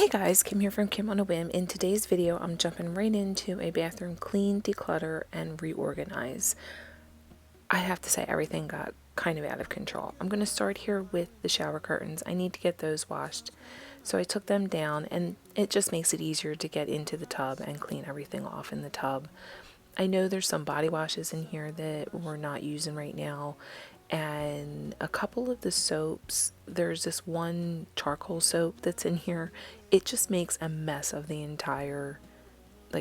Hey guys, Kim here from Kim on a Whim. In today's video, I'm jumping right into a bathroom clean, declutter, and reorganize. I have to say everything got kind of out of control. I'm going to start here with the shower curtains. I need to get those washed. So I took them down, and it just makes it easier to get into the tub and clean everything off in the tub. I know there's some body washes in here that we're not using right now, and a couple of the soaps. There's this one charcoal soap that's in here. It just makes a mess of the entire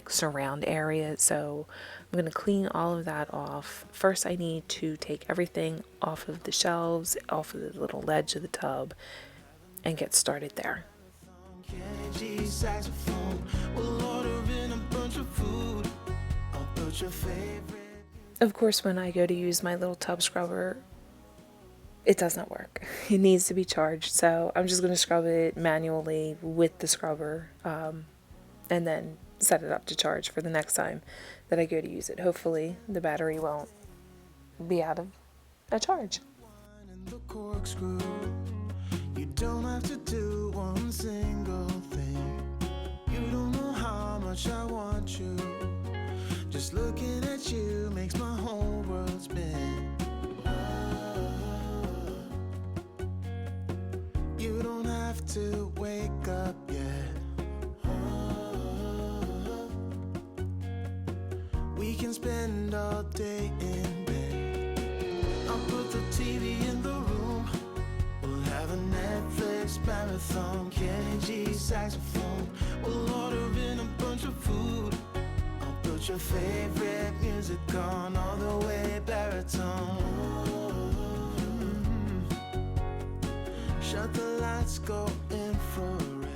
surround area, so I'm going to clean all of that off. First I need to take everything off of the shelves, off of the little ledge of the tub, and get started there. Of course, when I go to use my little tub scrubber, it does not work. It needs to be charged, so I'm just going to scrub it manually with the scrubber, and then set it up to charge for the next time that I go to use it. Hopefully the battery won't be out of a charge. You don't have to do one single thing. You don't know how much I want you. Just looking at you makes my whole world spin. You don't have to wake up yet. We can spend all day in bed. I'll put the TV in the room. We'll have a Netflix marathon. Kenny G saxophone. We'll order in a bunch of food. I'll put your favorite music on all the way baritone. Shut the lights, go infrared.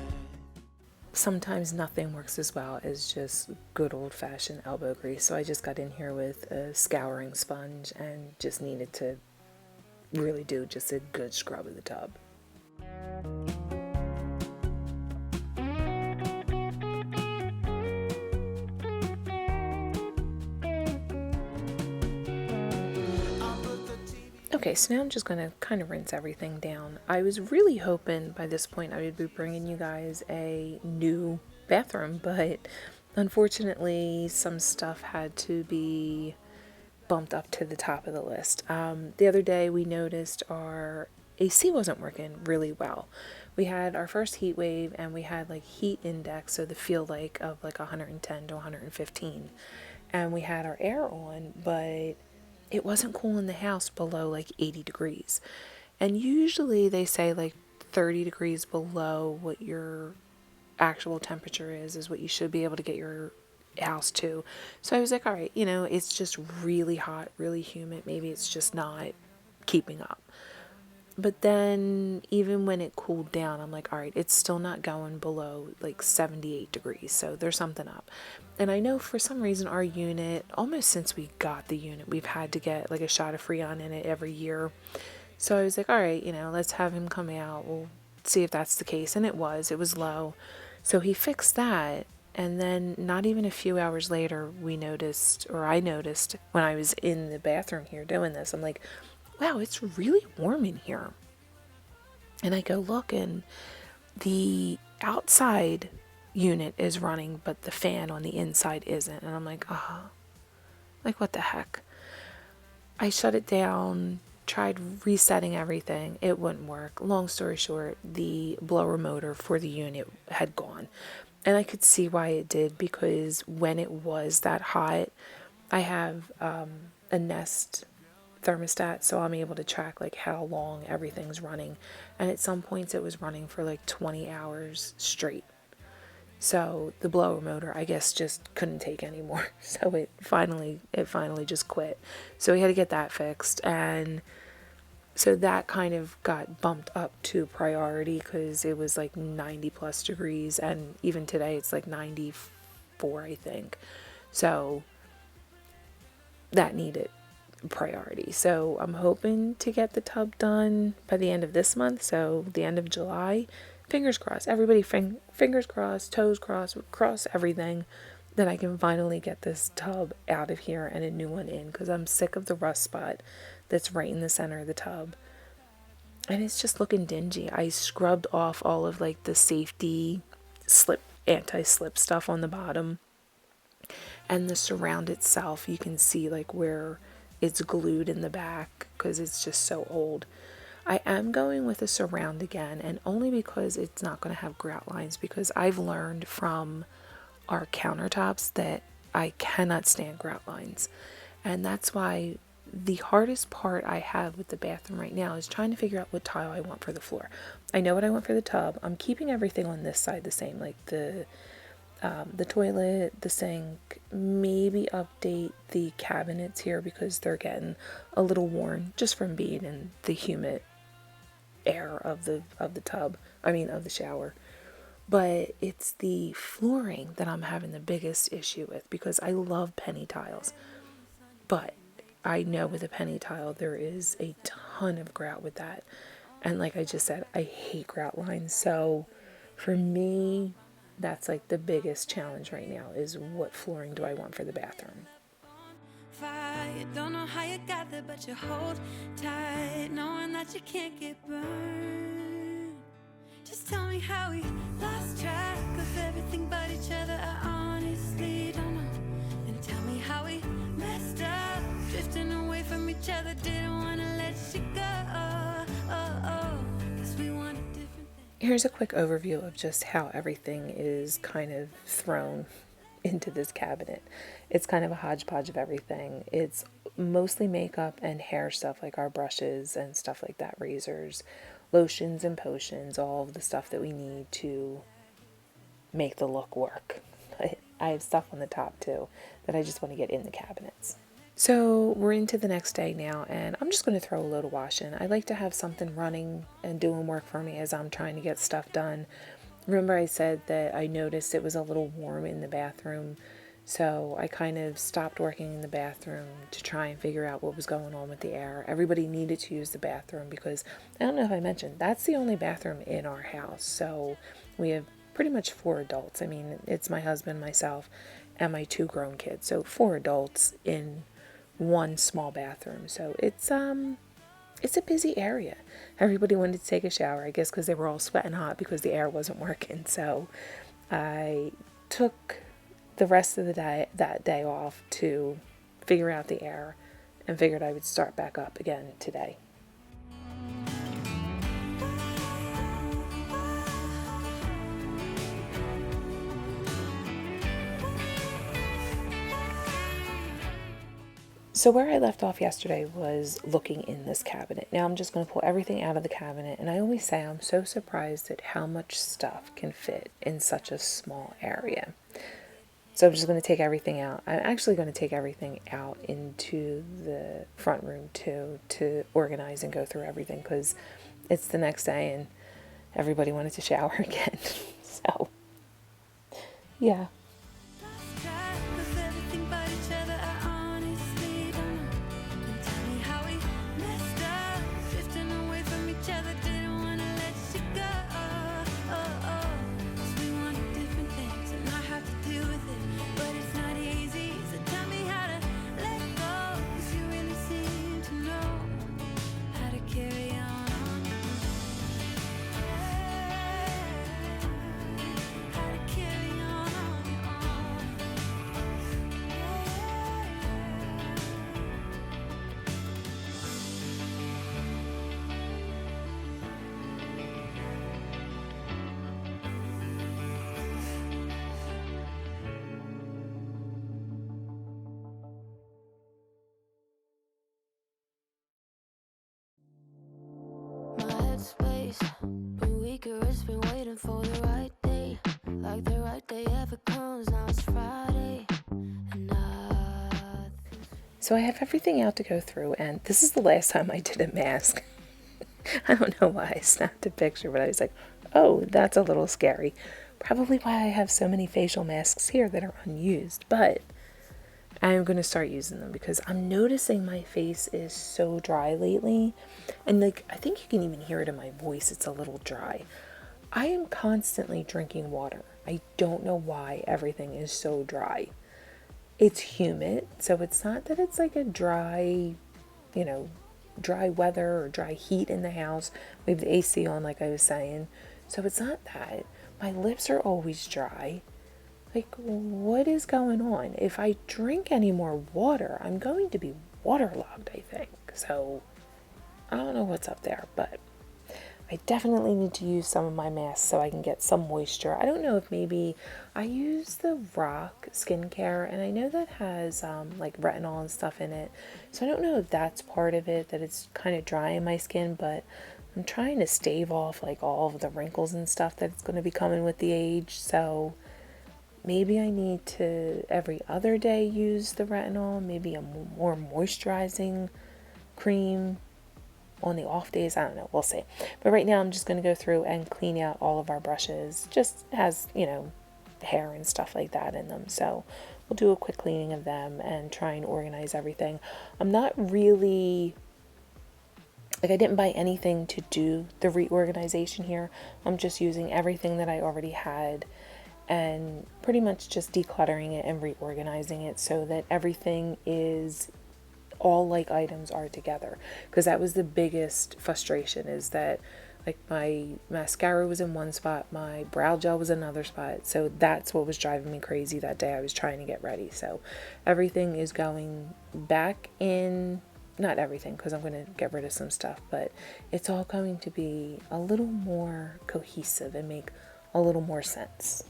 Sometimes nothing works as well as just good old-fashioned elbow grease, so I just got in here with a scouring sponge and just needed to really do just a good scrub of the tub. Okay, so now I'm just going to kind of rinse everything down. I was really hoping by this point I would be bringing you guys a new bathroom, but unfortunately some stuff had to be bumped up to the top of the list. The other day we noticed our AC wasn't working really well. We had our first heat wave and we had heat index, so the feel of 110 to 115. And we had our air on, but it wasn't cool in the house below 80 degrees. And usually they say 30 degrees below what your actual temperature is what you should be able to get your house to. So I was like, all right, it's just really hot, really humid. Maybe it's just not keeping up. But then even when it cooled down, I'm like, all right, it's still not going below 78 degrees. So there's something up. And I know for some reason our unit, almost since we got the unit, we've had to get a shot of Freon in it every year. So I was like, all right, let's have him come out. We'll see if that's the case. And it was low. So he fixed that. And then not even a few hours later, I noticed when I was in the bathroom here doing this, I'm like, wow, it's really warm in here. And I go look, and the outside unit is running, but the fan on the inside isn't. And I'm like, what the heck? I shut it down, tried resetting everything. It wouldn't work. Long story short, the blower motor for the unit had gone. And I could see why it did, because when it was that hot, I have a Nest thermostat, so I'm able to track how long everything's running. And at some points it was running for 20 hours straight. So the blower motor, I guess, just couldn't take anymore. So it finally just quit. So we had to get that fixed. And so that kind of got bumped up to priority because it was 90 plus degrees. And even today it's 94, I think. So that needed priority. So I'm hoping to get the tub done by the end of this month. So the end of July. Fingers crossed. Everybody fingers crossed, toes crossed, cross everything, that I can finally get this tub out of here and a new one in, because I'm sick of the rust spot that's right in the center of the tub. And it's just looking dingy. I scrubbed off all of the safety anti-slip stuff on the bottom. And the surround itself, you can see like where it's glued in the back because it's just so old. I am going with a surround again, and only because it's not going to have grout lines, because I've learned from our countertops that I cannot stand grout lines. And that's why the hardest part I have with the bathroom right now is trying to figure out what tile I want for the floor. I know what I want for the tub. I'm keeping everything on this side the same, like the toilet, the sink, maybe update the cabinets here because they're getting a little worn just from being in the humid air of the tub, of the shower. But it's the flooring that I'm having the biggest issue with, because I love penny tiles, but I know with a penny tile there is a ton of grout with that, and like I just said, I hate grout lines. So for me, that's like the biggest challenge right now, is what flooring do I want for the bathroom. You don't know how you got there, but you hold tight, knowing that you can't get burned. Just tell me how we lost track of everything but each other. I honestly don't know. And tell me how we messed up, drifting away from each other. Didn't want to let you go. Cause we wanted different things. Here's a quick overview of just how everything is kind of thrown into this cabinet. It's kind of a hodgepodge of everything. It's mostly makeup and hair stuff, like our brushes and stuff like that, razors, lotions and potions, all of the stuff that we need to make the look work. But I have stuff on the top too that I just want to get in the cabinets. So we're into the next day now, and I'm just going to throw a load of wash in. I like to have something running and doing work for me as I'm trying to get stuff done. Remember I said that I noticed it was a little warm in the bathroom, so I kind of stopped working in the bathroom to try and figure out what was going on with the air. Everybody needed to use the bathroom because, I don't know if I mentioned, that's the only bathroom in our house. So we have pretty much 4 adults. It's my husband, myself, and my 2 grown kids. So 4 adults in one small bathroom. So it's a busy area. Everybody wanted to take a shower, I guess because they were all sweating hot because the air wasn't working. So I took the rest of that day off to figure out the air, and figured I would start back up again today. So where I left off yesterday was looking in this cabinet. Now I'm just going to pull everything out of the cabinet, and I always say I'm so surprised at how much stuff can fit in such a small area. So I'm just going to take everything out. I'm actually going to take everything out into the front room too, to organize and go through everything, because it's the next day and everybody wanted to shower again. So yeah. But weaker, it's been waiting for the right day. Like the right day ever comes, now it's Friday. So I have everything out to go through, and this is the last time I did a mask. I don't know why I snapped a picture, but I was like, oh, that's a little scary. Probably why I have so many facial masks here that are unused, but I'm going to start using them because I'm noticing my face is so dry lately. And I think you can even hear it in my voice. It's a little dry. I am constantly drinking water. I don't know why everything is so dry. It's humid, so it's not that it's like a dry weather or dry heat in the house. We have the AC on, like I was saying. So it's not that. my lips are always dry. Like, what is going on? If I drink any more water, I'm going to be waterlogged, I think. So, I don't know what's up there, but I definitely need to use some of my masks so I can get some moisture. I don't know if maybe I use the Rock skincare, and I know that has like retinol and stuff in it. So I don't know if that's part of it, that it's kind of dry in my skin, but I'm trying to stave off like all of the wrinkles and stuff that's going to be coming with the age. So maybe I need to every other day use the retinol, maybe a more moisturizing cream on the off days. I don't know, we'll see. But right now I'm just going to go through and clean out all of our brushes. Just has, hair and stuff like that in them. So we'll do a quick cleaning of them and try and organize everything. I'm not really, like, I didn't buy anything to do the reorganization here. I'm just using everything that I already had and pretty much just decluttering it and reorganizing it so that everything is all like items are together, because that was the biggest frustration, is that like my mascara was in one spot, my brow gel was in another spot. So that's what was driving me crazy that day I was trying to get ready. So everything is going back in, not everything because I'm going to get rid of some stuff, but it's all going to be a little more cohesive and make a little more sense.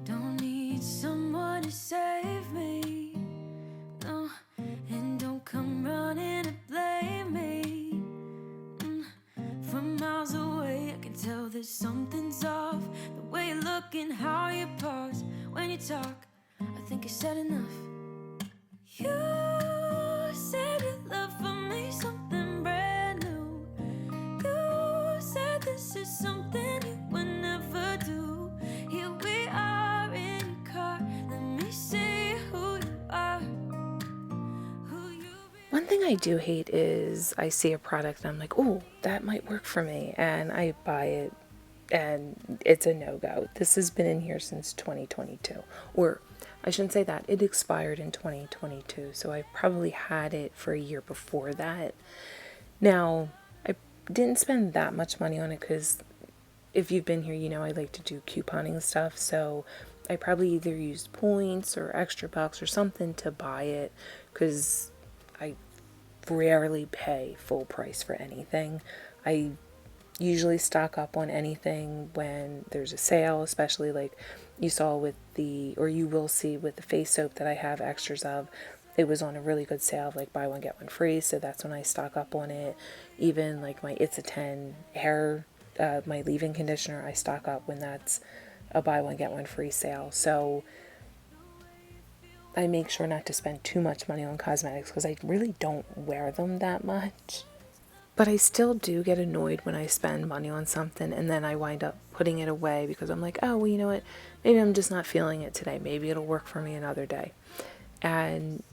Don't need someone to save me, no, and don't come running to blame me. From miles away I can tell that something's off. The way you look and how you pause when you talk, I think you said enough. You said your love for me something brand new. You said this is something you would never do. Here we are in your car, let me see who you are, who you One thing I do hate is I see a product and I'm like, oh, that might work for me, and I buy it and it's a no-go. This has been in here since 2022, or I shouldn't say that, it expired in 2022, so I probably had it for a year before that. Now, I didn't spend that much money on it because if you've been here, you know I like to do couponing stuff, so I probably either used points or extra bucks or something to buy it, because I rarely pay full price for anything. I usually stock up on anything when there's a sale, especially like you saw with the, or you will see with the face soap that I have extras of. It was on a really good sale, like buy one get one free, so that's when I stock up on it. Even like my It's a 10 hair, my leave-in conditioner, I stock up when that's a buy one get one free sale. So I make sure not to spend too much money on cosmetics because I really don't wear them that much. But I still do get annoyed when I spend money on something and then I wind up putting it away because I'm like, oh, well, you know what? Maybe I'm just not feeling it today. Maybe it'll work for me another day. And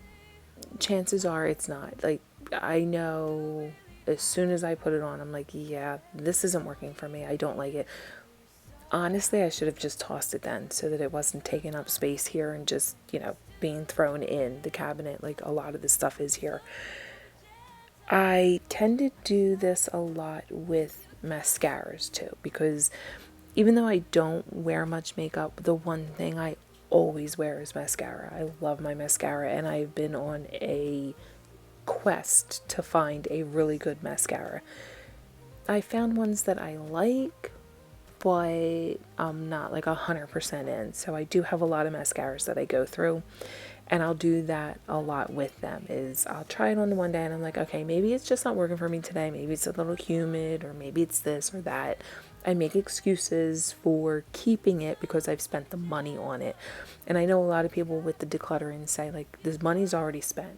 chances are it's not. Like, I know as soon as I put it on, I'm like, yeah, this isn't working for me. I don't like it. Honestly, I should have just tossed it then so that it wasn't taking up space here and just, being thrown in the cabinet like a lot of the stuff is here. I tend to do this a lot with mascaras too, because even though I don't wear much makeup, the one thing I always wear is mascara. I love my mascara, and I've been on a quest to find a really good mascara. I found ones that I like, but I'm not like 100% in. So I do have a lot of mascaras that I go through, and I'll do that a lot with them. Is I'll try it on the one day and I'm like, okay, maybe it's just not working for me today. Maybe it's a little humid, or maybe it's this or that. I make excuses for keeping it because I've spent the money on it. And I know a lot of people with the decluttering say like, this money's already spent.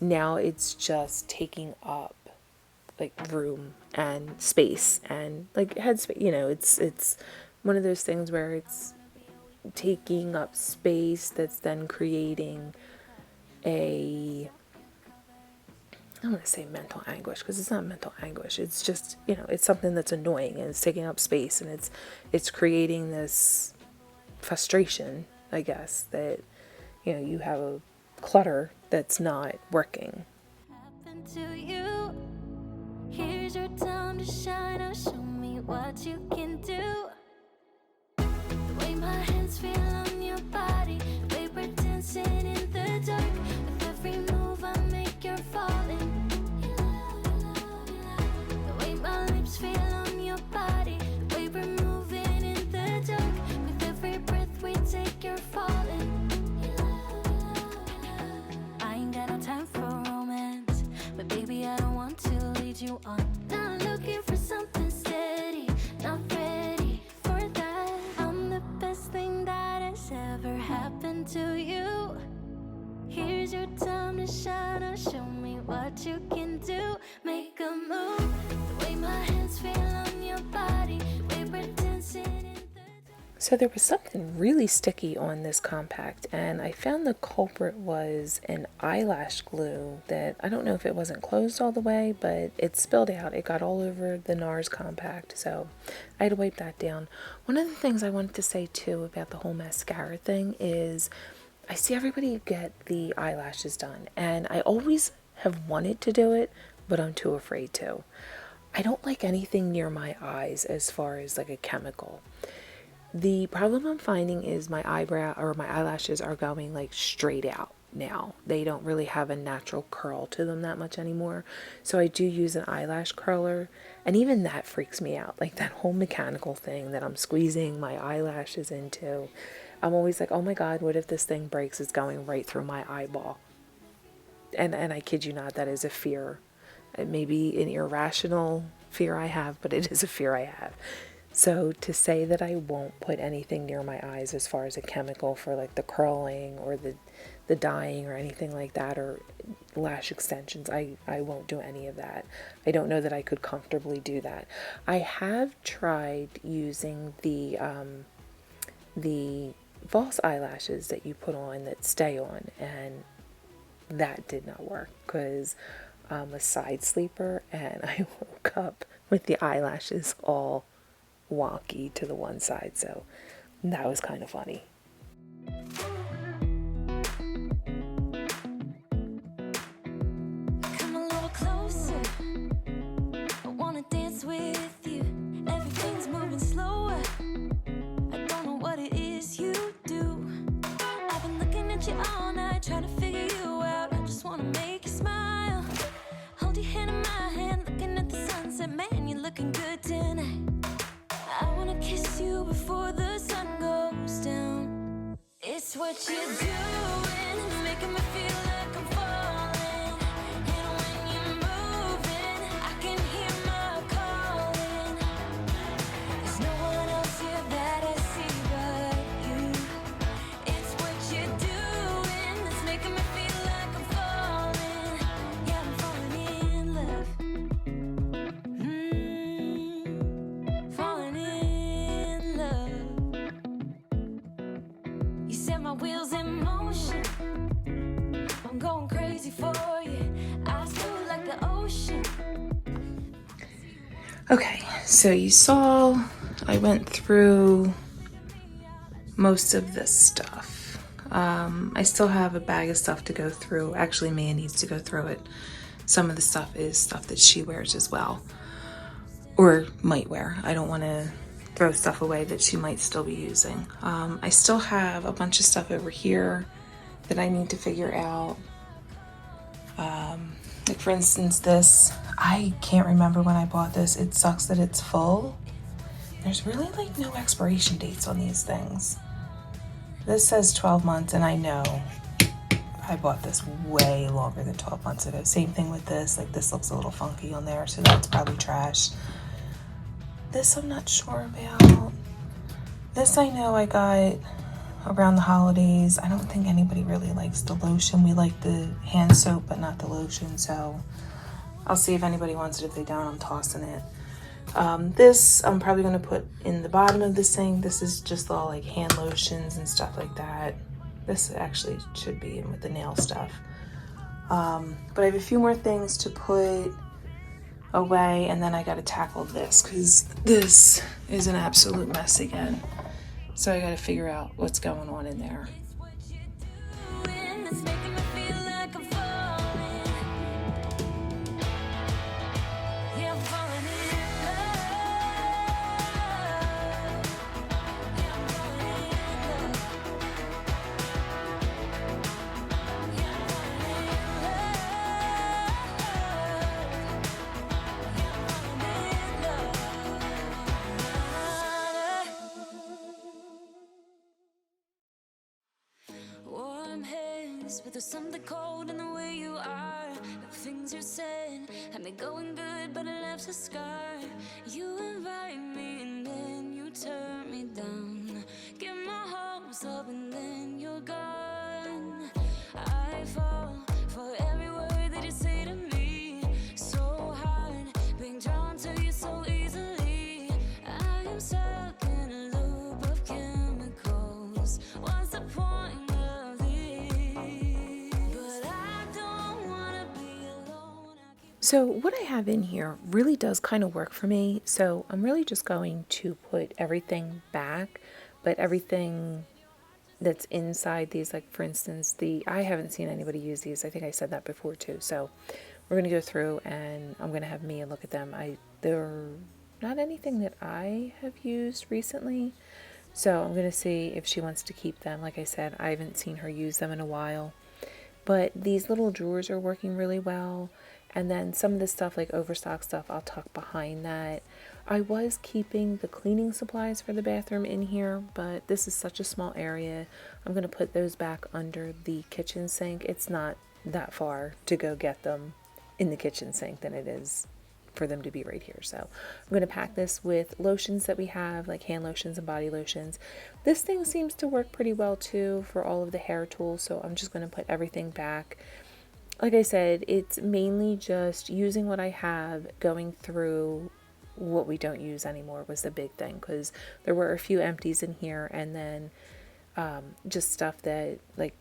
Now it's just taking up like room and space and like headspace. It's one of those things where it's taking up space that's then creating a, I don't want to say mental anguish, because it's not mental anguish. It's just, it's something that's annoying and it's taking up space, and it's creating this frustration, I guess, that, you have a clutter that's not working. Happen to you. Here's your time to shine. Now show me what you can do. The way my hands feel on your body, the way we're dancing in the dark. With every move I make, you're falling. The way my lips feel on your body, the way we're moving in the dark. With every breath we take, you're falling. I ain't got no time for romance, but baby, I don't want to lead you on. Not looking for something steady, not ready for that. I'm the best thing that has ever happened to you. Here's your time to shine. Now show me what you can do. Make a move. The way my hands feel on your body, the way we're dancing in the So there was something really sticky on this compact, and I found the culprit was an eyelash glue that, I don't know if it wasn't closed all the way, but it spilled out. It got all over the NARS compact, so I had to wipe that down. One of the things I wanted to say too about the whole mascara thing is I see everybody get the eyelashes done, and I always have wanted to do it, but I'm too afraid to. I don't like anything near my eyes as far as like a chemical. The problem I'm finding is my eyebrow or my eyelashes are going like straight out now. They don't really have a natural curl to them that much anymore. So I do use an eyelash curler, and even that freaks me out. Like that whole mechanical thing that I'm squeezing my eyelashes into. I'm always like, oh my God, what if this thing breaks? It's going right through my eyeball. And I kid you not, that is a fear. It may be an irrational fear I have, but it is a fear I have. So to say that I won't put anything near my eyes as far as a chemical for like the curling or the dyeing or anything like that, or lash extensions, I won't do any of that. I don't know that I could comfortably do that. I have tried using the false eyelashes that you put on that stay on, and that did not work because I'm a side sleeper, and I woke up with the eyelashes all wonky to the one side, so that was kind of funny. come a little closer. I wanna dance with you. Everything's moving slower. I don't know what it is you do. I've been looking at you all night, trying to figure you out. I just wanna make you smile. Hold your hand in my hand, looking at the sunset. Man, you're looking good tonight. I wanna kiss you before the sun goes down. It's what you're doing, it's making me feel like I'm falling. And when you're moving, I can hear my calling. There's no one else here that I see but you. It's what you're doing, it's making me feel like I'm falling. Yeah, I'm falling in love. Falling in love. You set my wheels in motion. I'm going crazy for you. I feel like the ocean. Okay, so you saw I went through most of this stuff. I still have a bag of stuff to go through. Actually, Mia needs to go through it. Some of the stuff is stuff that she wears as well, or might wear. I don't want to throw stuff away that she might still be using. I still have a bunch of stuff over here that I need to figure out. Like for instance, this, I can't remember when I bought this. It sucks that it's full. There's really like no expiration dates on these things. This says 12 months, and I know I bought this way longer than 12 months ago. Same thing with this. Like this looks a little funky on there, so that's probably trash. This I'm not sure about. This I know I got around the holidays. I don't think anybody really likes the lotion. We like the hand soap, but not the lotion, so I'll see if anybody wants it. If they don't, I'm tossing it. This I'm probably going to put in the bottom of the sink. This is just all like hand lotions and stuff like that. This actually should be in with the nail stuff. But I have a few more things to put away, and then I got to tackle this because this is an absolute mess again. So I got to figure out what's going on in there. But there's something cold in the way you are. The things you said had me going good, but it left a scar. You invite me and then you turn me down. Get my hopes up and then you're gone. I fall for every word that you say to me. So hard being drawn to you so easily. I am stuck in a loop of chemicals. What's the point? So what I have in here really does kind of work for me. So I'm really just going to put everything back, but everything that's inside these, like for instance, I haven't seen anybody use these. I think I said that before too. So we're going to go through and I'm going to have Mia look at them. They're not anything that I have used recently. So I'm going to see if she wants to keep them. Like I said, I haven't seen her use them in a while. But these little drawers are working really well. And then some of the stuff like overstock stuff, I'll tuck behind that. I was keeping the cleaning supplies for the bathroom in here, but this is such a small area. I'm going to put those back under the kitchen sink. It's not that far to go get them in the kitchen sink than it is for them to be right here. So I'm going to pack this with lotions that we have, like hand lotions and body lotions. This thing seems to work pretty well too for all of the hair tools, so I'm just going to put everything back. Like I said, it's mainly just using what I have, going through what we don't use anymore was the big thing, because there were a few empties in here, and then just stuff that, like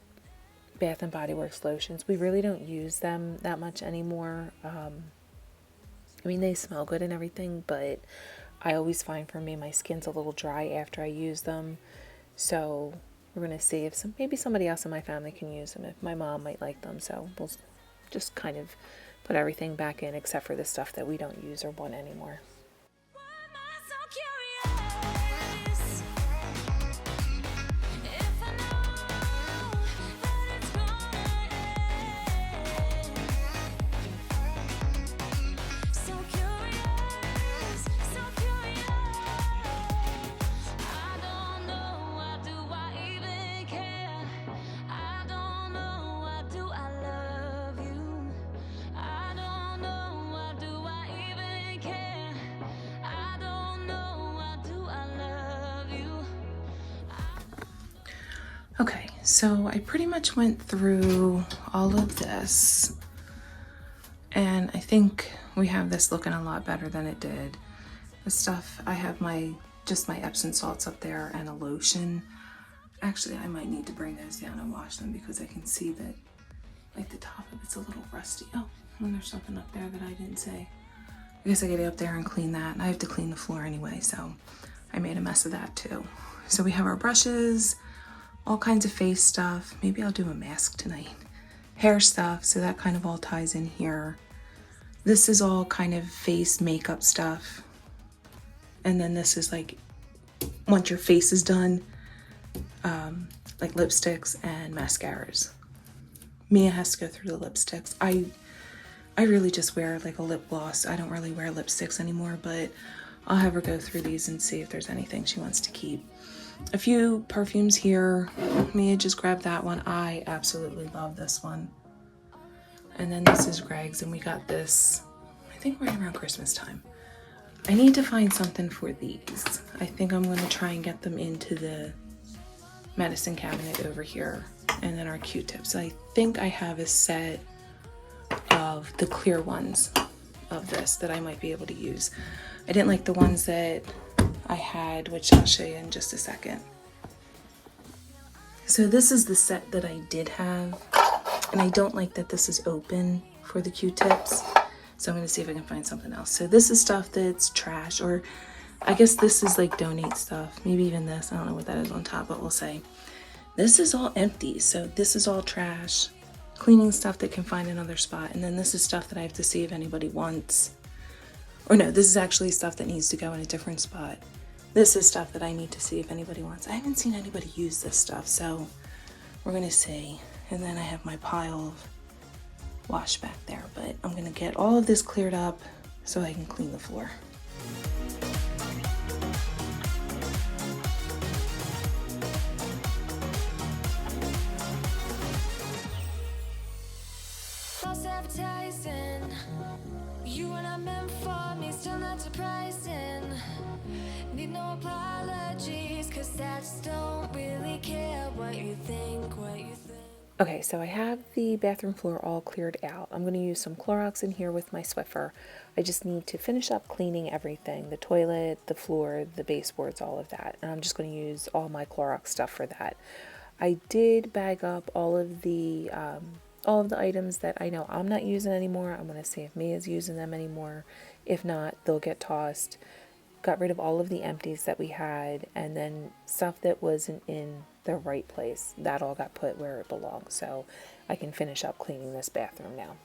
Bath and Body Works lotions, we really don't use them that much anymore. I mean, they smell good and everything, but I always find for me my skin's a little dry after I use them. So we're going to see if maybe somebody else in my family can use them, if my mom might like them. So we'll just kind of put everything back in except for the stuff that we don't use or want anymore. Okay, so I pretty much went through all of this, and I think we have this looking a lot better than it did. The stuff, I have just my Epsom salts up there and a lotion. Actually, I might need to bring those down and wash them because I can see that like the top of it's a little rusty. Oh, and there's something up there that I didn't say. I guess I gotta get up there and clean that. And I have to clean the floor anyway, so I made a mess of that too. So we have our brushes, all kinds of face stuff. Maybe I'll do a mask tonight. Hair stuff, so that kind of all ties in here. This is all kind of face makeup stuff. And then this is like, once your face is done, like lipsticks and mascaras. Mia has to go through the lipsticks. I really just wear like a lip gloss. I don't really wear lipsticks anymore, but I'll have her go through these and see if there's anything she wants to keep. A few perfumes here. Mia just grabbed that one. I absolutely love this one. And then this is Greg's, and we got this, I think right around Christmas time. I need to find something for these. I think I'm going to try and get them into the medicine cabinet over here. And then our Q-tips. I think I have a set of the clear ones of this that I might be able to use. I didn't like the ones that I had, which I'll show you in just a second. So this is the set that I did have, and I don't like that this is open for the Q-tips. So I'm gonna see if I can find something else. So this is stuff that's trash, or I guess this is like donate stuff. Maybe even this, I don't know what that is on top, but we'll say. This is all empty, so this is all trash. Cleaning stuff that can find another spot. And then this is stuff that I have to see if anybody wants. Or no, this is actually stuff that needs to go in a different spot. This is stuff that I need to see if anybody wants. I haven't seen anybody use this stuff, so we're gonna see. And then I have my pile of wash back there, but I'm gonna get all of this cleared up so I can clean the floor. Advertising, you and I meant for me, still not surprising. Need no apologies, cause I just don't really care what you think, Okay, so I have the bathroom floor all cleared out. I'm going to use some Clorox in here with my Swiffer. I just need to finish up cleaning everything, the toilet, the floor, the baseboards, all of that. And I'm just going to use all my Clorox stuff for that. I did bag up all of the items that I know I'm not using anymore. I'm going to see if Mia's using them anymore. If not, they'll get tossed. Got rid of all of the empties that we had, and then stuff that wasn't in the right place, that all got put where it belongs. So I can finish up cleaning this bathroom now.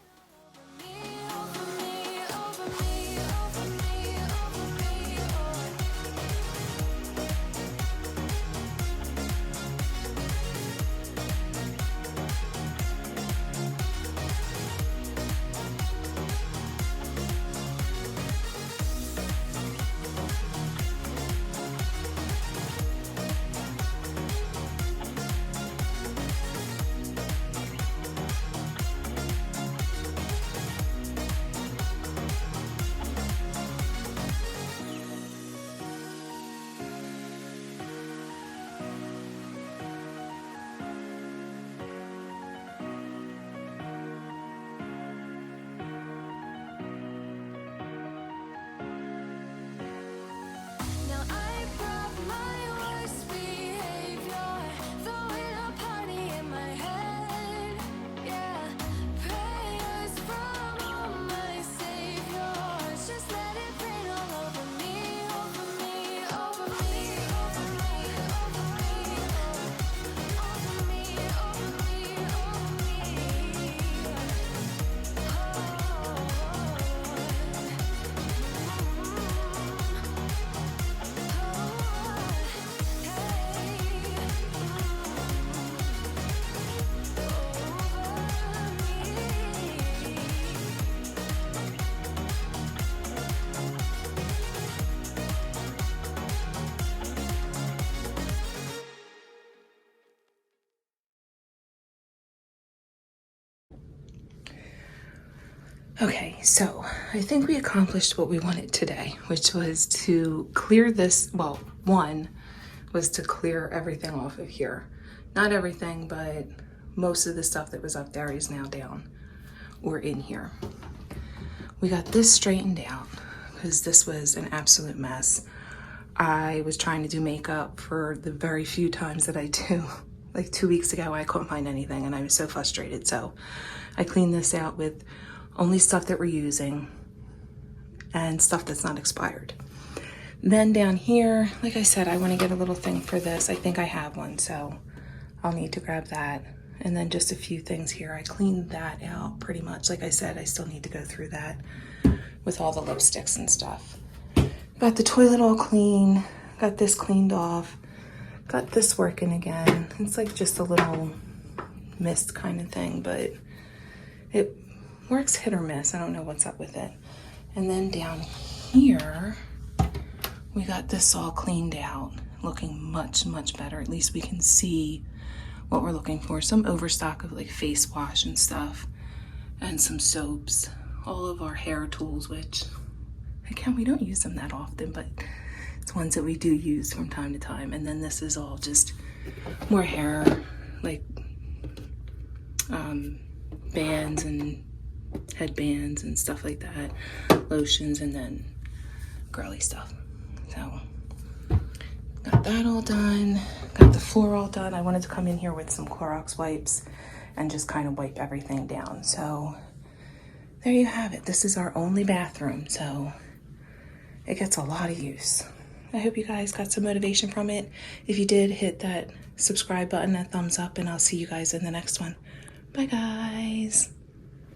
Okay, so I think we accomplished what we wanted today, which was to clear this. Well, one was to clear everything off of here. Not everything, but most of the stuff that was up there is now down or in here. We got this straightened out because this was an absolute mess. I was trying to do makeup for the very few times that I do. Like 2 weeks ago, I couldn't find anything and I was so frustrated. So I cleaned this out with only stuff that we're using and stuff that's not expired. Then down here, like I said, I want to get a little thing for this. I think I have one, so I'll need to grab that. And then just a few things here. I cleaned that out pretty much. Like I said, I still need to go through that with all the lipsticks and stuff. Got the toilet all clean, got this cleaned off, got this working again. It's like just a little mist kind of thing, but it works hit or miss. I don't know what's up with it. And then down here, we got this all cleaned out, looking much, much better. At least we can see what we're looking for. Some overstock of like face wash and stuff, and some soaps, all of our hair tools, which again, we don't use them that often, but it's ones that we do use from time to time. And then this is all just more hair, like bands and headbands and stuff like that, lotions, and then girly stuff. So got that all done, got the floor all done. I wanted to come in here with some Clorox wipes and just kind of wipe everything down. So there you have it. This is our only bathroom, so it gets a lot of use. I hope you guys got some motivation from it. If you did, hit that subscribe button, that thumbs up, and I'll see you guys in the next one. Bye, guys.